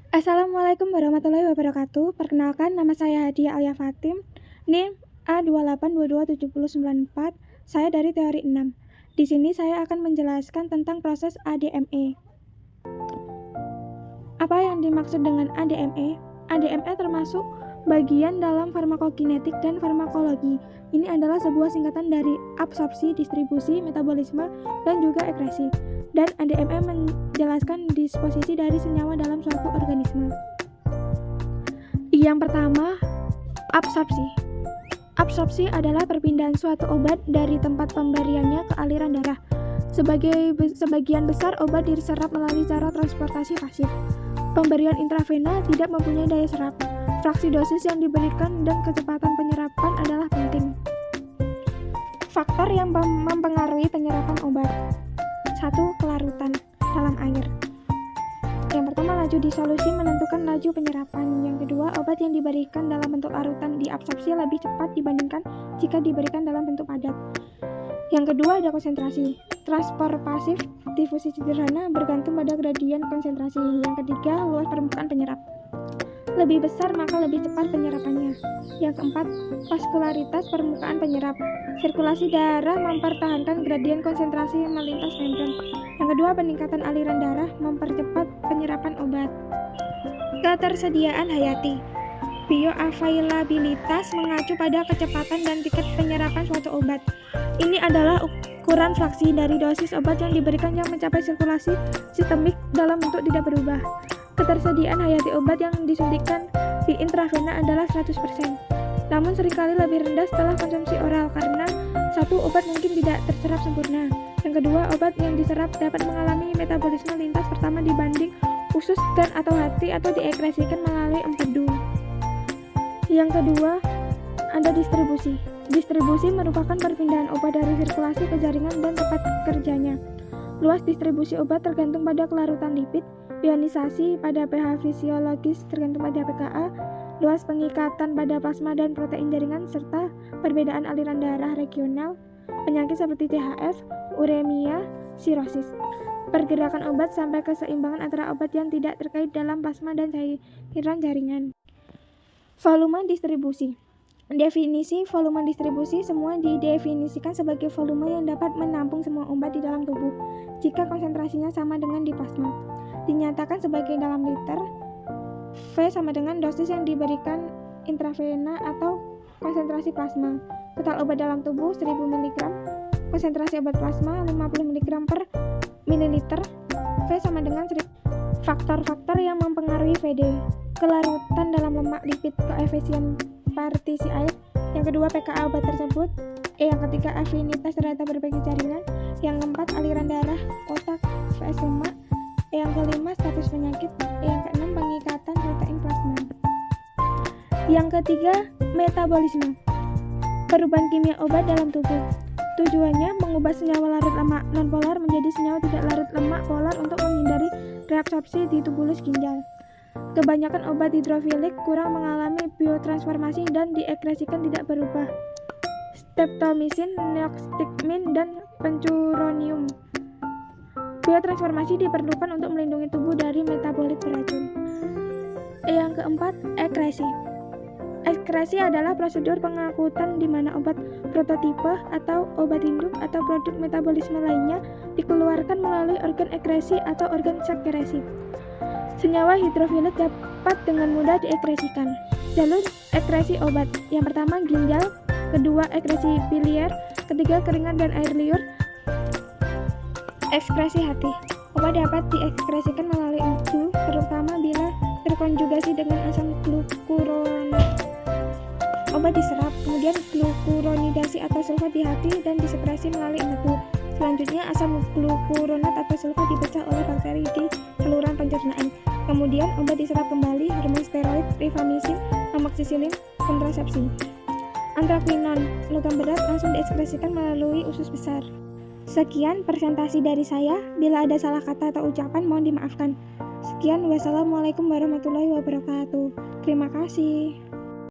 Assalamualaikum warahmatullahi wabarakatuh. Perkenalkan, nama saya Hadiah Alia Fatim, NIM A28227094. Saya dari teori 6. Di sini saya akan menjelaskan tentang proses ADME. Apa yang dimaksud dengan ADME? ADME termasuk bagian dalam farmakokinetik dan farmakologi. Ini adalah sebuah singkatan dari absorpsi, distribusi, metabolisme, dan juga ekresi. Dan ADME menjelaskan disposisi dari senyawa dalam suatu organisme. Yang pertama, absorpsi. Absorpsi adalah perpindahan suatu obat dari tempat pemberiannya ke aliran darah. Sebagian besar obat diserap melalui cara transportasi pasif. Pemberian intravena tidak mempunyai daya serap. Fraksi dosis yang diberikan dan kecepatan penyerapan adalah penting. Faktor yang mempengaruhi penyerapan obat. 1. Kelarutan dalam air. Yang pertama, laju disolusi menentukan laju penyerapan. Yang kedua, obat yang diberikan dalam bentuk larutan diabsorpsi lebih cepat dibandingkan jika diberikan dalam bentuk padat. Yang kedua, ada konsentrasi. Transport pasif difusi sederhana bergantung pada gradien konsentrasi. Yang ketiga, luas permukaan penyerap. Lebih besar maka lebih cepat penyerapannya. Yang keempat, vaskularitas permukaan penyerap. Sirkulasi darah mempertahankan gradien konsentrasi melintas membran. Yang kedua, peningkatan aliran darah mempercepat penyerapan obat. Ketersediaan hayati. Bioavailabilitas mengacu pada kecepatan dan tingkat penyerapan suatu obat. Ini adalah ukuran fraksi dari dosis obat yang diberikan yang mencapai sirkulasi sistemik dalam bentuk tidak berubah. Ketersediaan hayati obat yang disuntikan di intravena adalah 100%. Namun seringkali lebih rendah setelah konsumsi oral karena satu, obat mungkin tidak terserap sempurna. Yang kedua, obat yang diserap dapat mengalami metabolisme lintas pertama dibanding usus dan atau hati atau diekskresikan melalui empedu. Yang kedua, ada distribusi. Distribusi merupakan perpindahan obat dari sirkulasi ke jaringan dan tempat kerjanya. Luas distribusi obat tergantung pada kelarutan lipid, ionisasi pada pH fisiologis tergantung pada pKa, luas pengikatan pada plasma dan protein jaringan, serta perbedaan aliran darah regional, penyakit seperti CHF, uremia, sirosis. Pergerakan obat sampai keseimbangan antara obat yang tidak terkait dalam plasma dan cairan jaringan. Volume distribusi. Definisi volume distribusi, semua didefinisikan sebagai volume yang dapat menampung semua obat di dalam tubuh jika konsentrasinya sama dengan di plasma. Dinyatakan sebagai dalam liter. V sama dengan dosis yang diberikan intravena atau konsentrasi plasma. Total obat dalam tubuh 1000 mg. Konsentrasi obat plasma 50 mg per mililiter. V sama dengan 1000. Faktor-faktor yang mempengaruhi VD. Kelarutan dalam lemak, lipid, koefisien partisi air. Yang kedua, pKa obat tersebut. Yang ketiga, afinitas terhadap berbagai jaringan. Yang keempat, aliran darah otak vs lemak. Yang kelima, status penyakit. Yang keenam, pengikatan protein plasma. Yang ketiga, metabolisme. Perubahan kimia obat dalam tubuh. Tujuannya mengubah senyawa larut lemak nonpolar menjadi senyawa tidak larut lemak polar untuk menghindari reabsorpsi di tubulus ginjal. Kebanyakan obat hidrofilik kurang mengalami biotransformasi dan diekskresikan tidak berubah. Streptomycin, neoxysteamine, dan pencuronium. Biotransformasi diperlukan untuk melindungi tubuh dari metabolit beracun. Yang keempat, ekresi. Ekresi adalah prosedur pengangkutan di mana obat prototipe atau obat induk atau produk metabolisme lainnya dikeluarkan melalui organ ekresi atau organ sekresi. Senyawa hidrofilik dapat dengan mudah diekskresikan. Jalur ekresi obat. Yang pertama, ginjal. Kedua, ekresi biliar. Ketiga, keringat dan air liur. Ekskresi hati. Obat dapat diekskresikan melalui empedu, terutama bila terkonjugasi dengan asam glukuronat. Obat diserap, kemudian glukuronidasi atau sulfat di hati dan disekresi melalui empedu. Selanjutnya, asam glukuronat atau sulfat dipecah oleh bakteri di saluran pencernaan. Kemudian, obat diserap kembali, hormon steroid, rifamycin, amoxicillin, kontrasepsi. Antraquinon, logam berat langsung diekskresikan melalui usus besar. Sekian presentasi dari saya. Bila ada salah kata atau ucapan, mohon dimaafkan. Sekian, wassalamualaikum warahmatullahi wabarakatuh. Terima kasih.